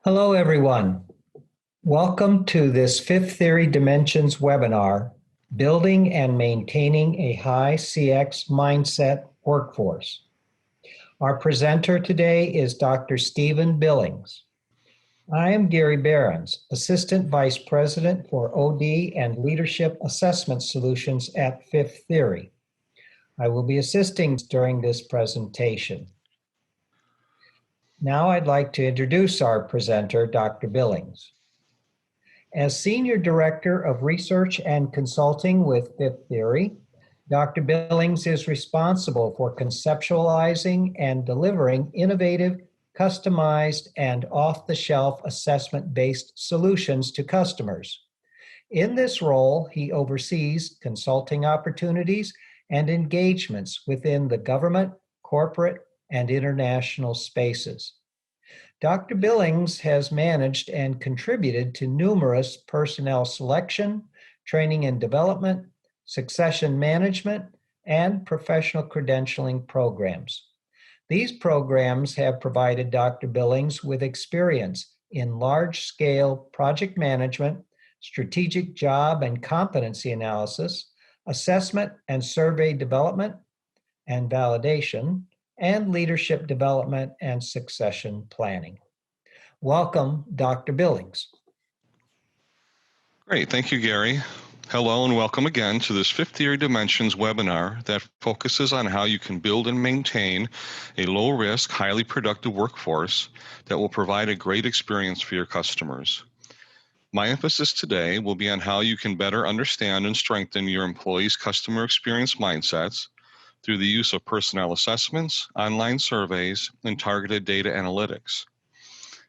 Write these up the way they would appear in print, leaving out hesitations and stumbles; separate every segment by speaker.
Speaker 1: Hello, everyone. Welcome to this Fifth Theory Dimensions webinar, Building and Maintaining a High CX Mindset Workforce. Our presenter today is Dr. Stephen Billings. I am Gary Behrens, Assistant Vice President for OD and Leadership Assessment Solutions at Fifth Theory. I will be assisting during this presentation. Now I'd like to introduce our presenter, Dr. Billings. As Senior Director of Research and Consulting with Fifth Theory, Dr. Billings is responsible for conceptualizing and delivering innovative, customized, and off-the-shelf assessment-based solutions to customers. In this role, he oversees consulting opportunities and engagements within the government, corporate, and international spaces. Dr. Billings has managed and contributed to numerous personnel selection, training and development, succession management, and professional credentialing programs. These programs have provided Dr. Billings with experience in large-scale project management, strategic job and competency analysis, assessment and survey development and validation, and leadership development and succession planning. Welcome, Dr. Billings.
Speaker 2: Great, thank you, Gary. Hello and welcome again to this Fifth Theory Dimensions webinar that focuses on how you can build and maintain a low-risk, highly productive workforce that will provide a great experience for your customers. My emphasis today will be on how you can better understand and strengthen your employees' customer experience mindsets through the use of personnel assessments, online surveys, and targeted data analytics.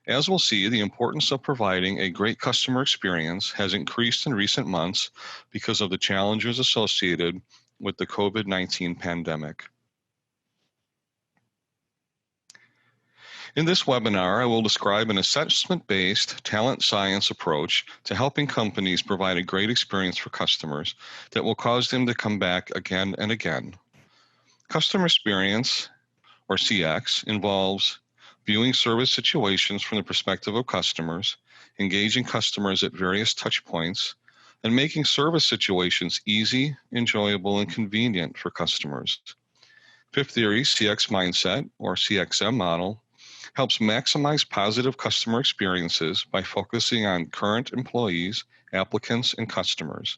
Speaker 2: As we'll see, the importance of providing a great customer experience has increased in recent months because of the challenges associated with the COVID-19 pandemic. In this webinar, I will describe an assessment-based talent science approach to helping companies provide a great experience for customers that will cause them to come back again and again. Customer experience, or CX, involves viewing service situations from the perspective of customers, engaging customers at various touch points, and making service situations easy, enjoyable, and convenient for customers. Fifth Theory's CX Mindset, or CXM model, helps maximize positive customer experiences by focusing on current employees, applicants, and customers.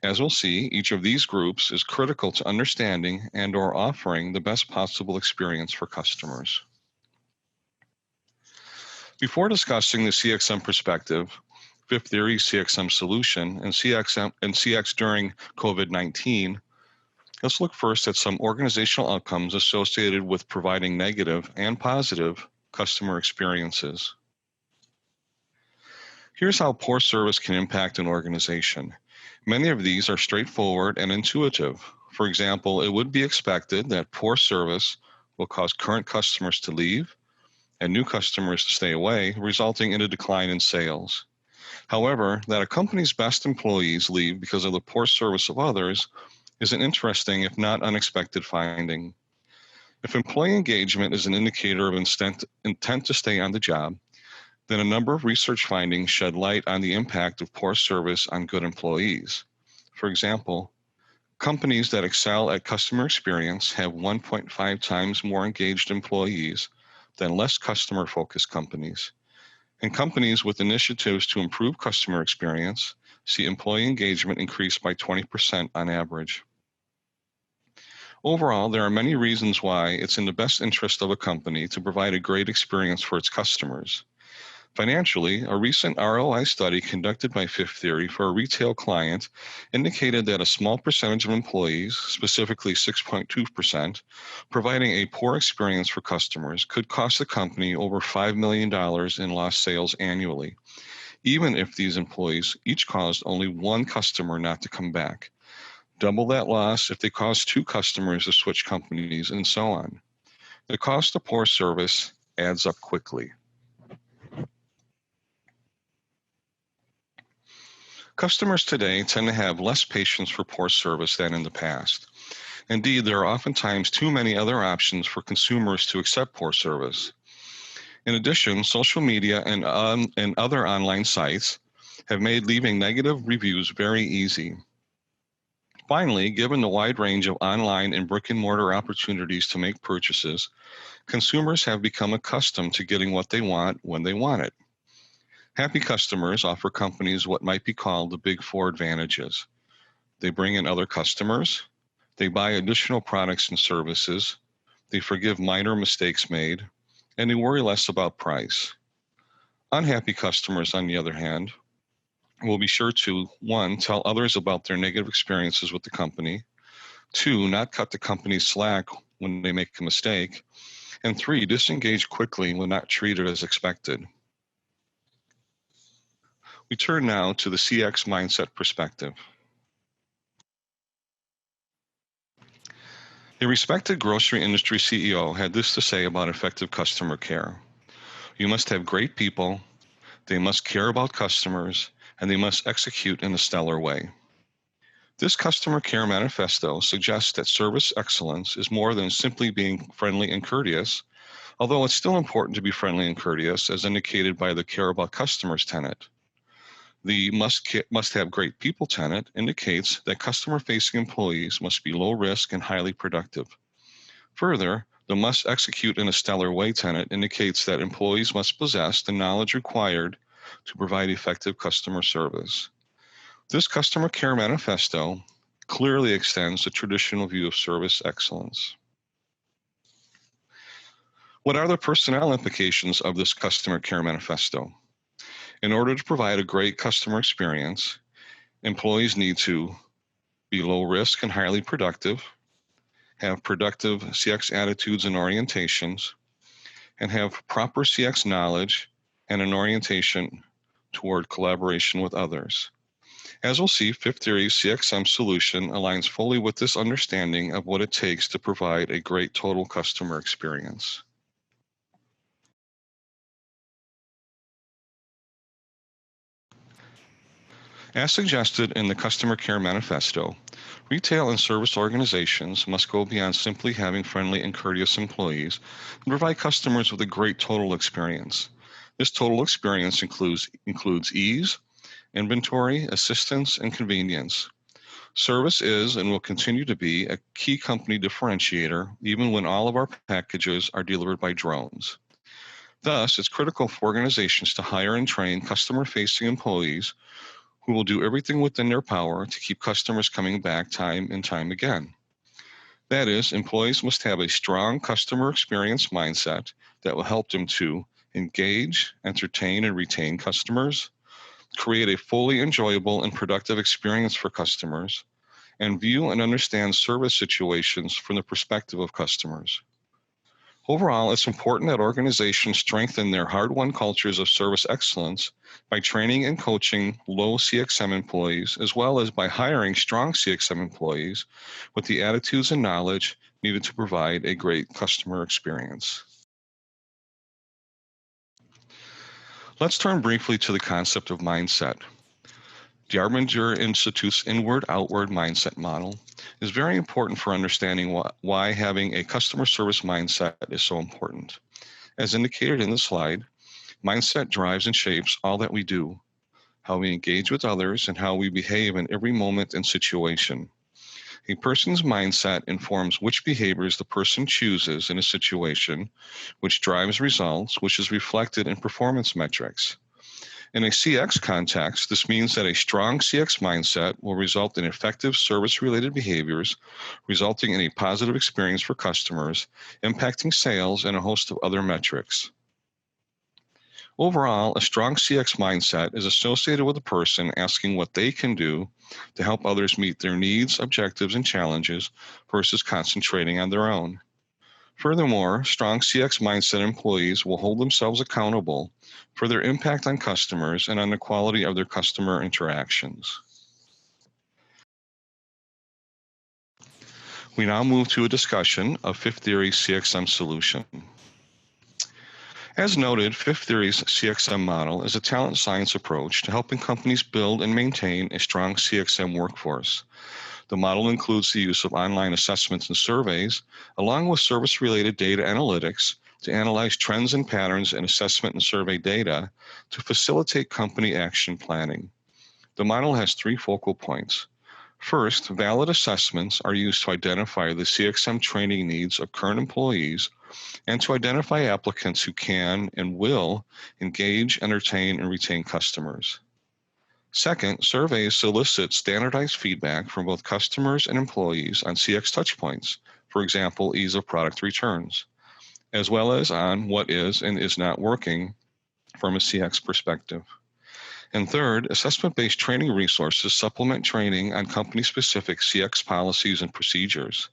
Speaker 2: As we'll see, each of these groups is critical to understanding and/or offering the best possible experience for customers. Before discussing the CXM perspective, Fifth Theory's CXM solution, and CX during COVID-19, let's look first at some organizational outcomes associated with providing negative and positive customer experiences. Here's how poor service can impact an organization. Many of these are straightforward and intuitive. For example, it would be expected that poor service will cause current customers to leave and new customers to stay away, resulting in a decline in sales. However, that a company's best employees leave because of the poor service of others is an interesting, if not unexpected, finding. If employee engagement is an indicator of intent to stay on the job, then a number of research findings shed light on the impact of poor service on good employees. For example, companies that excel at customer experience have 1.5 times more engaged employees than less customer-focused companies. And companies with initiatives to improve customer experience see employee engagement increase by 20% on average. Overall, there are many reasons why it's in the best interest of a company to provide a great experience for its customers. Financially, a recent ROI study conducted by Fifth Theory for a retail client indicated that a small percentage of employees, specifically 6.2%, providing a poor experience for customers could cost the company over $5 million in lost sales annually, even if these employees each caused only one customer not to come back. Double that loss if they caused two customers to switch companies, and so on. The cost of poor service adds up quickly. Customers today tend to have less patience for poor service than in the past. Indeed, there are oftentimes too many other options for consumers to accept poor service. In addition, social media and other online sites have made leaving negative reviews very easy. Finally, given the wide range of online and brick-and-mortar opportunities to make purchases, consumers have become accustomed to getting what they want when they want it. Happy customers offer companies what might be called the Big Four advantages. They bring in other customers, they buy additional products and services, they forgive minor mistakes made, and they worry less about price. Unhappy customers, on the other hand, will be sure to, 1, tell others about their negative experiences with the company, 2, not cut the company slack when they make a mistake, and 3, disengage quickly when not treated as expected. We turn now to the CX mindset perspective. A respected grocery industry CEO had this to say about effective customer care. You must have great people, they must care about customers, and they must execute in a stellar way. This customer care manifesto suggests that service excellence is more than simply being friendly and courteous, although it's still important to be friendly and courteous, as indicated by the care about customers tenet. The must have great people tenet indicates that customer-facing employees must be low risk and highly productive. Further, the must execute in a stellar way tenet indicates that employees must possess the knowledge required to provide effective customer service. This customer care manifesto clearly extends the traditional view of service excellence. What are the personnel implications of this customer care manifesto? In order to provide a great customer experience, employees need to be low risk and highly productive, have productive CX attitudes and orientations, and have proper CX knowledge and an orientation toward collaboration with others. As we'll see, Fifth Theory's CXM solution aligns fully with this understanding of what it takes to provide a great total customer experience. As suggested in the Customer Care Manifesto, retail and service organizations must go beyond simply having friendly and courteous employees and provide customers with a great total experience. This total experience includes ease, inventory, assistance, and convenience. Service is and will continue to be a key company differentiator even when all of our packages are delivered by drones. Thus, it's critical for organizations to hire and train customer-facing employees who will do everything within their power to keep customers coming back time and time again. That is, employees must have a strong customer experience mindset that will help them to engage, entertain, and retain customers, create a fully enjoyable and productive experience for customers, and view and understand service situations from the perspective of customers. Overall, it's important that organizations strengthen their hard-won cultures of service excellence by training and coaching low CXM employees, as well as by hiring strong CXM employees with the attitudes and knowledge needed to provide a great customer experience. Let's turn briefly to the concept of mindset. The Arbinger Institute's inward-outward mindset model is very important for understanding why having a customer service mindset is so important. As indicated in the slide, mindset drives and shapes all that we do, how we engage with others, and how we behave in every moment and situation. A person's mindset informs which behaviors the person chooses in a situation, which drives results, which is reflected in performance metrics. In a CX context, this means that a strong CX mindset will result in effective service-related behaviors, resulting in a positive experience for customers, impacting sales, and a host of other metrics. Overall, a strong CX mindset is associated with a person asking what they can do to help others meet their needs, objectives, and challenges versus concentrating on their own. Furthermore, strong CX mindset employees will hold themselves accountable for their impact on customers and on the quality of their customer interactions. We now move to a discussion of Fifth Theory's CXM solution. As noted, Fifth Theory's CXM model is a talent science approach to helping companies build and maintain a strong CXM workforce. The model includes the use of online assessments and surveys, along with service-related data analytics, to analyze trends and patterns in assessment and survey data to facilitate company action planning. The model has three focal points. First, valid assessments are used to identify the CXM training needs of current employees and to identify applicants who can and will engage, entertain, and retain customers. Second, surveys solicit standardized feedback from both customers and employees on CX touchpoints, for example, ease of product returns, as well as on what is and is not working from a CX perspective. And third, assessment-based training resources supplement training on company-specific CX policies and procedures.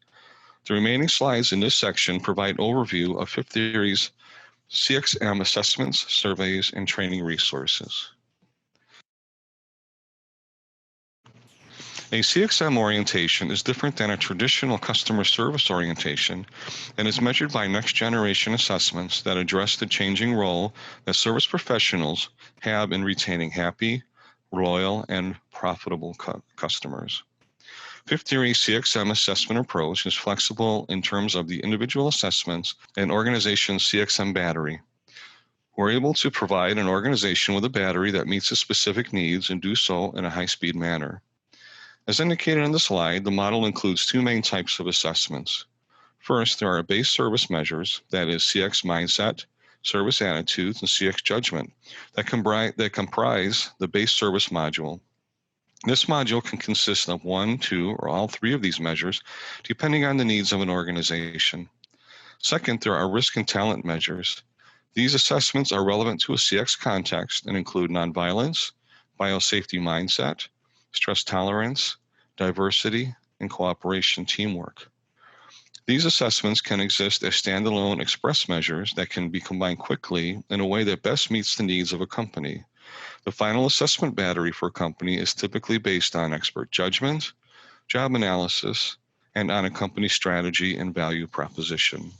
Speaker 2: The remaining slides in this section provide overview of Fifth Theory's CXM assessments, surveys, and training resources. A CXM orientation is different than a traditional customer service orientation and is measured by next-generation assessments that address the changing role that service professionals have in retaining happy, loyal, and profitable customers. Fifth Theory CXM assessment approach is flexible in terms of the individual assessments and organization's CXM battery. We're able to provide an organization with a battery that meets its specific needs and do so in a high-speed manner. As indicated on the slide, the model includes two main types of assessments. First, there are base service measures, that is CX mindset, service attitudes, and CX judgment, that comprise the base service module. This module can consist of one, two, or all three of these measures, depending on the needs of an organization. Second, there are risk and talent measures. These assessments are relevant to a CX context and include nonviolence, biosafety mindset, stress tolerance, diversity, and cooperation teamwork. These assessments can exist as standalone express measures that can be combined quickly in a way that best meets the needs of a company. The final assessment battery for a company is typically based on expert judgment, job analysis, and on a company strategy and value proposition.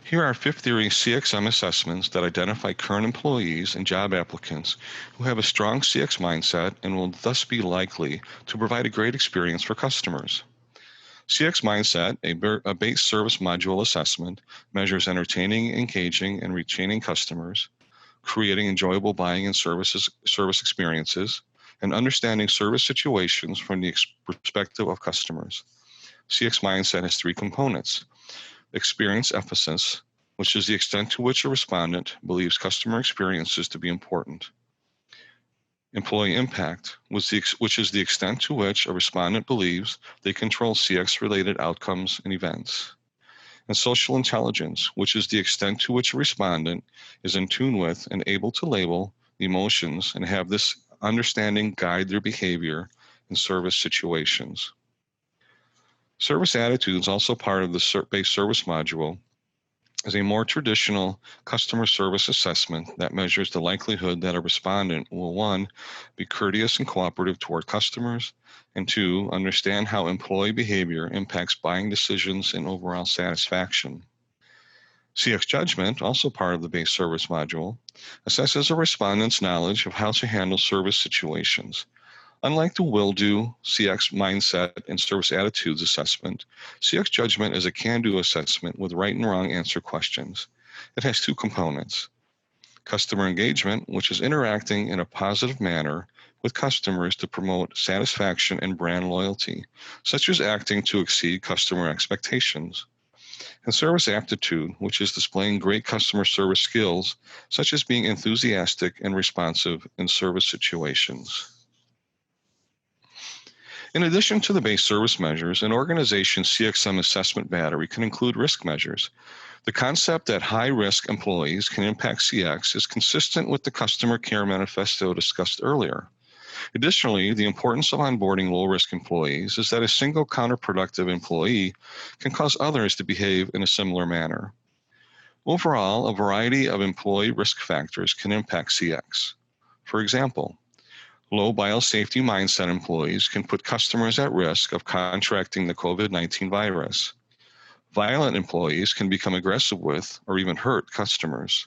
Speaker 2: Here are Fifth Theory CXM assessments that identify current employees and job applicants who have a strong CX mindset and will thus be likely to provide a great experience for customers. CX Mindset, a base service module assessment, measures entertaining, engaging, and retaining customers, creating enjoyable buying and service experiences, and understanding service situations from the perspective of customers. CX Mindset has three components. Experience emphasis, which is the extent to which a respondent believes customer experiences to be important. Employee impact, which is the extent to which a respondent believes they control CX-related outcomes and events. And social intelligence, which is the extent to which a respondent is in tune with and able to label emotions and have this understanding guide their behavior in service situations. Service attitudes, also part of the base service module, is a more traditional customer service assessment that measures the likelihood that a respondent will, one, be courteous and cooperative toward customers, and two, understand how employee behavior impacts buying decisions and overall satisfaction. CX Judgment, also part of the base service module, assesses a respondent's knowledge of how to handle service situations. Unlike the will-do, CX mindset, and service attitudes assessment, CX judgment is a can-do assessment with right and wrong answer questions. It has two components. Customer engagement, which is interacting in a positive manner with customers to promote satisfaction and brand loyalty, such as acting to exceed customer expectations. And service aptitude, which is displaying great customer service skills, such as being enthusiastic and responsive in service situations. In addition to the base service measures, an organization's CXM assessment battery can include risk measures. The concept that high-risk employees can impact CX is consistent with the customer care manifesto discussed earlier. Additionally, the importance of onboarding low-risk employees is that a single counterproductive employee can cause others to behave in a similar manner. Overall, a variety of employee risk factors can impact CX. For example, low biosafety mindset employees can put customers at risk of contracting the COVID-19 virus. Violent employees can become aggressive with or even hurt customers.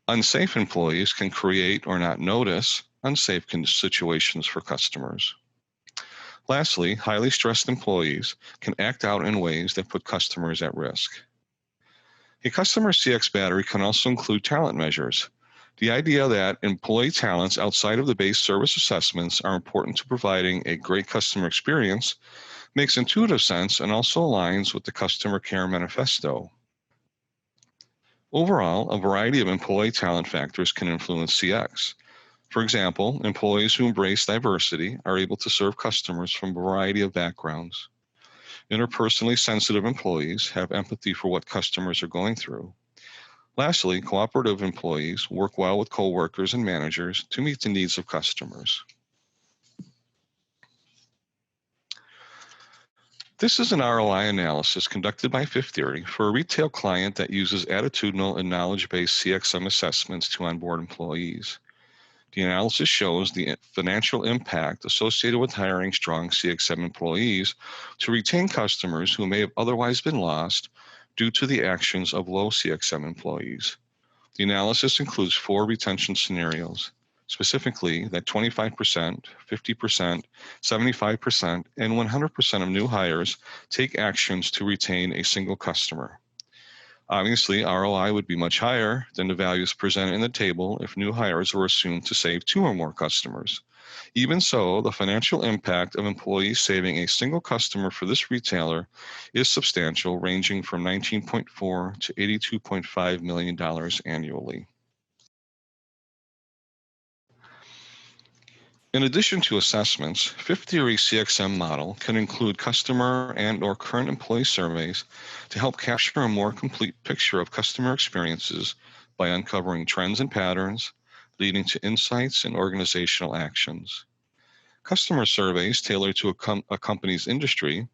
Speaker 2: Unsafe employees can create or not notice unsafe situations for customers. Lastly, highly stressed employees can act out in ways that put customers at risk. A customer CX battery can also include talent measures. The idea that employee talents outside of the base service assessments are important to providing a great customer experience makes intuitive sense and also aligns with the Customer Care Manifesto. Overall, a variety of employee talent factors can influence CX. For example, employees who embrace diversity are able to serve customers from a variety of backgrounds. Interpersonally sensitive employees have empathy for what customers are going through. Lastly, cooperative employees work well with coworkers and managers to meet the needs of customers. This is an ROI analysis conducted by Fifth Theory for a retail client that uses attitudinal and knowledge-based CXM assessments to onboard employees. The analysis shows the financial impact associated with hiring strong CXM employees to retain customers who may have otherwise been lost due to the actions of low CXM employees. The analysis includes 4 retention scenarios, specifically that 25%, 50%, 75%, and 100% of new hires take actions to retain a single customer. Obviously, ROI would be much higher than the values presented in the table if new hires were assumed to save 2 or more customers. Even so, the financial impact of employees saving a single customer for this retailer is substantial, ranging from $19.4 to $82.5 million annually. In addition to assessments, Fifth Theory CXM model can include customer and/or current employee surveys to help capture a more complete picture of customer experiences by uncovering trends and patterns, leading to insights and organizational actions. Customer surveys tailored to a company's industry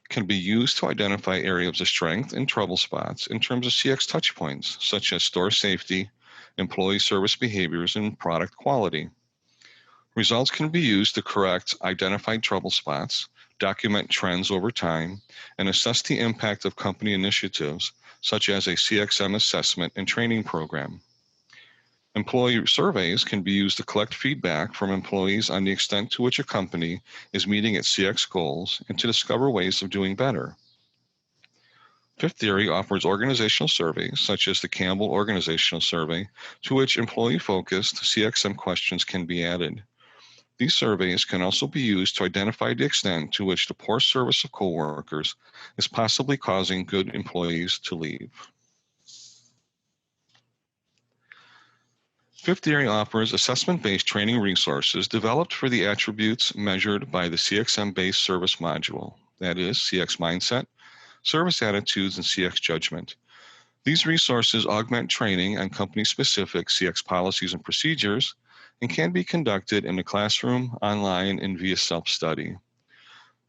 Speaker 2: can be used to identify areas of strength and trouble spots in terms of CX touchpoints, such as store safety, employee service behaviors, and product quality. Results can be used to correct identified trouble spots, document trends over time, and assess the impact of company initiatives, such as a CXM assessment and training program. Employee surveys can be used to collect feedback from employees on the extent to which a company is meeting its CX goals and to discover ways of doing better. Fifth Theory offers organizational surveys, such as the Campbell Organizational Survey, to which employee-focused CXM questions can be added. These surveys can also be used to identify the extent to which the poor service of coworkers is possibly causing good employees to leave. Fifth Theory offers assessment-based training resources developed for the attributes measured by the CXM-based service module, that is, CX mindset, service attitudes, and CX judgment. These resources augment training on company-specific CX policies and procedures and can be conducted in the classroom, online, and via self-study.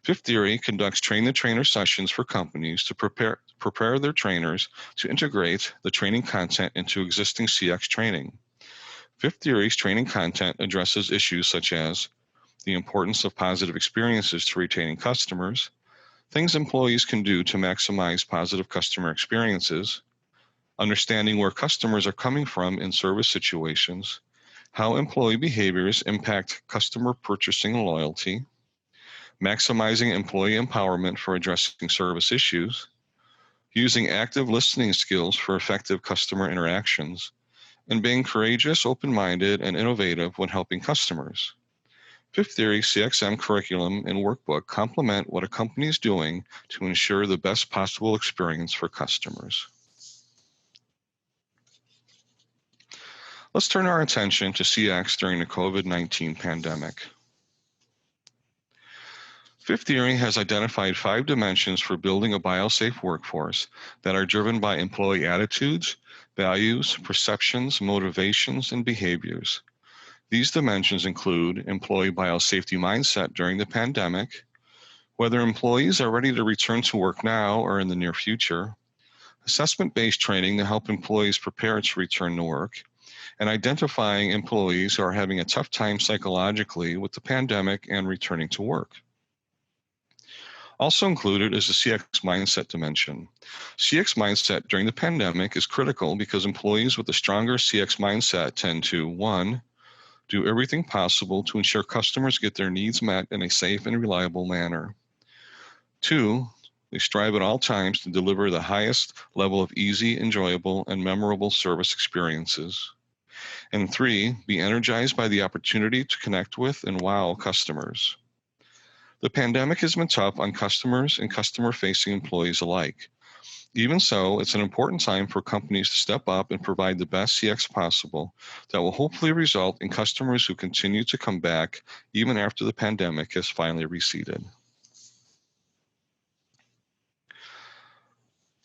Speaker 2: Fifth Theory conducts train-the-trainer sessions for companies to prepare their trainers to integrate the training content into existing CX training. Fifth Theory's training content addresses issues such as the importance of positive experiences to retaining customers, things employees can do to maximize positive customer experiences, understanding where customers are coming from in service situations, how employee behaviors impact customer purchasing and loyalty, maximizing employee empowerment for addressing service issues, using active listening skills for effective customer interactions, and being courageous, open-minded, and innovative when helping customers. Fifth Theory CXM curriculum and workbook complement what a company is doing to ensure the best possible experience for customers. Let's turn our attention to CX during the COVID-19 pandemic. Fifth Theory has identified 5 dimensions for building a biosafe workforce that are driven by employee attitudes, values, perceptions, motivations, and behaviors. These dimensions include employee biosafety mindset during the pandemic, whether employees are ready to return to work now or in the near future, assessment-based training to help employees prepare to return to work, and identifying employees who are having a tough time psychologically with the pandemic and returning to work. Also included is the CX mindset dimension. CX mindset during the pandemic is critical because employees with a stronger CX mindset tend to 1. do everything possible to ensure customers get their needs met in a safe and reliable manner. 2, they strive at all times to deliver the highest level of easy, enjoyable, and memorable service experiences. And 3, be energized by the opportunity to connect with and wow customers. The pandemic has been tough on customers and customer-facing employees alike. Even so, it's an important time for companies to step up and provide the best CX possible that will hopefully result in customers who continue to come back even after the pandemic has finally receded.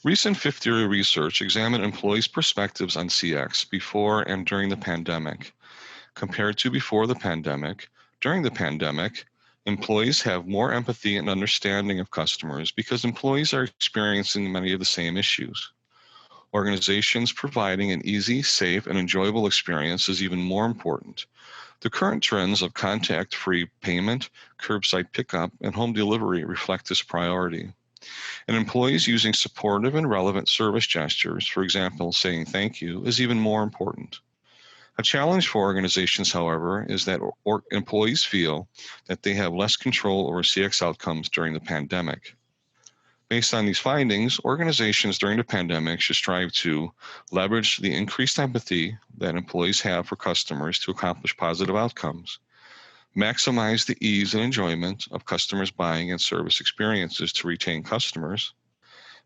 Speaker 2: Recent Fifth Theory research examined employees' perspectives on CX before and during the pandemic. Compared to before the pandemic, during the pandemic, employees have more empathy and understanding of customers because employees are experiencing many of the same issues. Organizations providing an easy, safe, and enjoyable experience is even more important. The current trends of contact-free payment, curbside pickup, and home delivery reflect this priority. And employees using supportive and relevant service gestures, for example, saying thank you, is even more important. A challenge for organizations, however, is that employees feel that they have less control over CX outcomes during the pandemic. Based on these findings, organizations during the pandemic should strive to leverage the increased empathy that employees have for customers to accomplish positive outcomes, maximize the ease and enjoyment of customers' buying and service experiences to retain customers,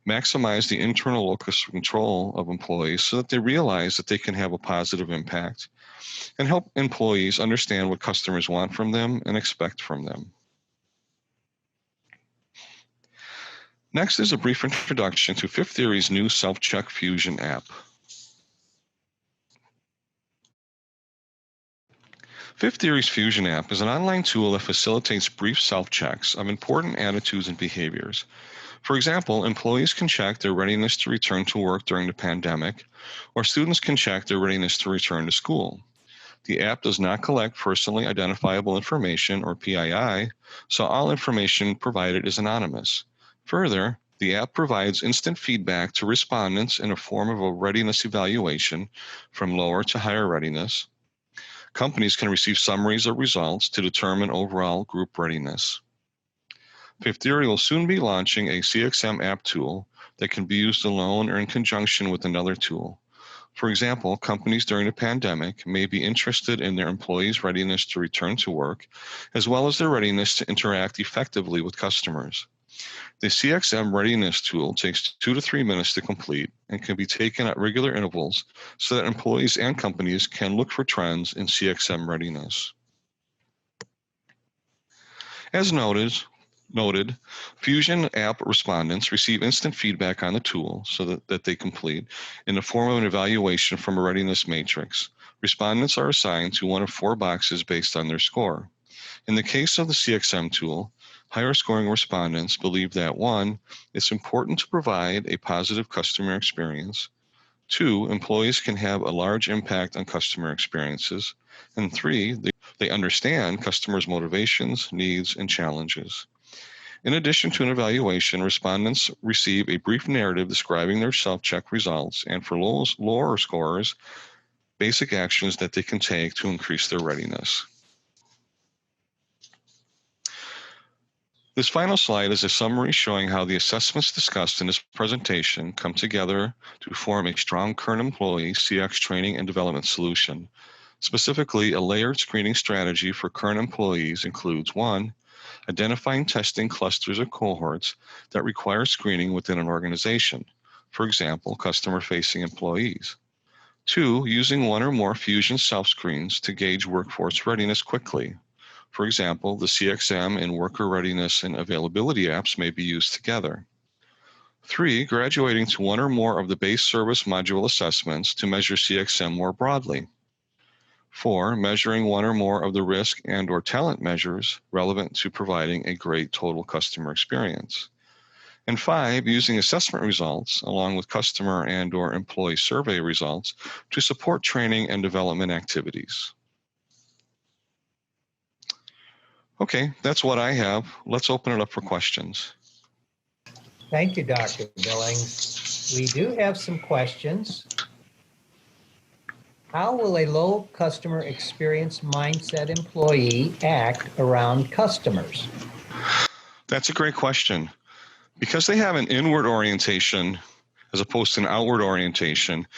Speaker 2: maximize the internal locus of control of employees so that they realize that they can have a positive impact, and help employees understand what customers want from them and expect from them. Next is a brief introduction to Fifth Theory's new Self-Check Fusion app. Fifth Theory's Fusion app is an online tool that facilitates brief self-checks of important attitudes and behaviors. For example, employees can check their readiness to return to work during the pandemic, or students can check their readiness to return to school. The app does not collect personally identifiable information, or PII, so all information provided is anonymous. Further, the app provides instant feedback to respondents in a form of a readiness evaluation from lower to higher readiness. Companies can receive summaries of results to determine overall group readiness. Fifth Theory will soon be launching a CXM app tool that can be used alone or in conjunction with another tool. For example, companies during the pandemic may be interested in their employees' readiness to return to work, as well as their readiness to interact effectively with customers. The CXM readiness tool takes 2 to 3 minutes to complete and can be taken at regular intervals so that employees and companies can look for trends in CXM readiness. As noted, Fusion app respondents receive instant feedback on the tool so that they complete in the form of an evaluation from a readiness matrix. Respondents are assigned to one of 4 boxes based on their score. In the case of the CXM tool, higher scoring respondents believe that 1, it's important to provide a positive customer experience. 2, employees can have a large impact on customer experiences. And 3, they understand customers' motivations, needs, and challenges. In addition to an evaluation, respondents receive a brief narrative describing their self-check results and, for lower scorers, basic actions that they can take to increase their readiness. This final slide is a summary showing how the assessments discussed in this presentation come together to form a strong current employee CX training and development solution. Specifically, a layered screening strategy for current employees includes 1, identifying testing clusters or cohorts that require screening within an organization, for example, customer-facing employees. 2, using 1 or more Fusion self-screens to gauge workforce readiness quickly. For example, the CXM and worker readiness and availability apps may be used together. 3, graduating to 1 or more of the base service module assessments to measure CXM more broadly. 4, measuring 1 or more of the risk and/or talent measures relevant to providing a great total customer experience. And 5, using assessment results along with customer and/or employee survey results to support training and development activities. Okay, that's what I have. Let's open it up for questions.
Speaker 1: Thank you, Dr. Billings. We do have some questions. How will a low customer experience mindset employee act around customers?
Speaker 2: That's a great question. Because they have an inward orientation as opposed to an outward orientation,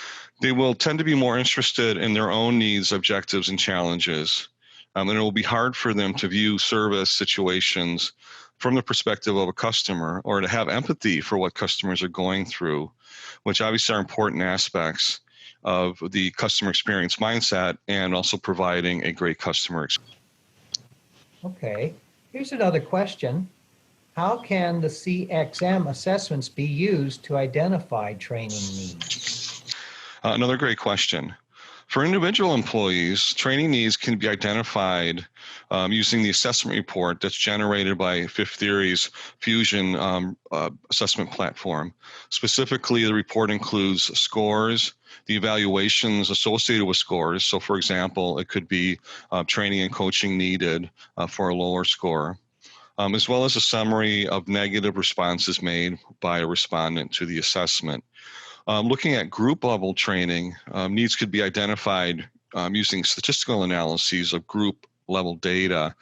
Speaker 2: they will tend to be more interested in their own needs, objectives, and challenges. And it will be hard for them to view service situations from the perspective of a customer or to have empathy for what customers are going through, which obviously are important aspects of the customer experience mindset and also providing a great customer experience.
Speaker 1: Okay, here's another question. How can the CXM assessments be used to identify training needs?
Speaker 2: Another great question. For individual employees, training needs can be identified using the assessment report that's generated by Fifth Theory's Fusion assessment platform. Specifically, the report includes scores, the evaluations associated with scores. So, for example, it could be training and coaching needed for a lower score, as well as a summary of negative responses made by a respondent to the assessment. Looking at group level training, needs could be identified using statistical analyses of group level data,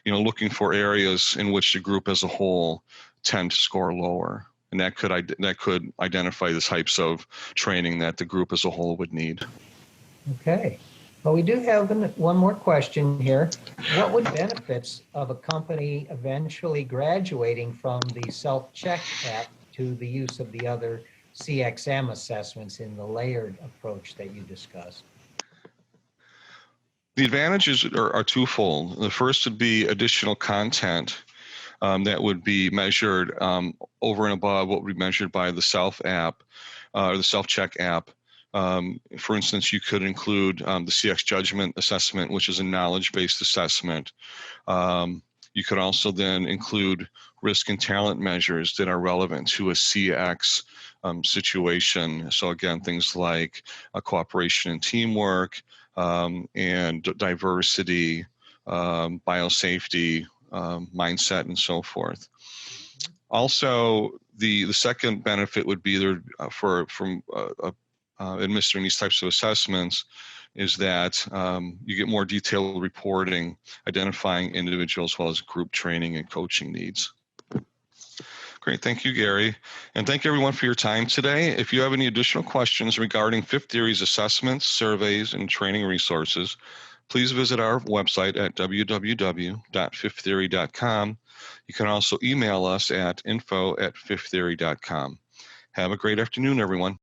Speaker 2: looking for areas in which the group as a whole tend to score lower. And that could identify the types of training that the group as a whole would need.
Speaker 1: Okay. Well, we do have one more question here. What would benefits of a company eventually graduating from the self-check app to the use of the other CXM assessments in the layered approach that you discussed?
Speaker 2: The advantages are twofold. The first would be additional content that would be measured over and above what would be measured by the self app or the self-check app. For instance, you could include the CX judgment assessment, which is a knowledge-based assessment. You could also then include risk and talent measures that are relevant to a CX situation. So again, things like cooperation and teamwork, and diversity, biosafety, mindset, and so forth. Also, the second benefit would be there from administering these types of assessments is that you get more detailed reporting, identifying individual as well as group training and coaching needs. Great, thank you, Gary. And thank you everyone for your time today. If you have any additional questions regarding Fifth Theory's assessments, surveys, and training resources, please visit our website at www.fifththeory.com. You can also email us at info@fifththeory.com. Have a great afternoon, everyone.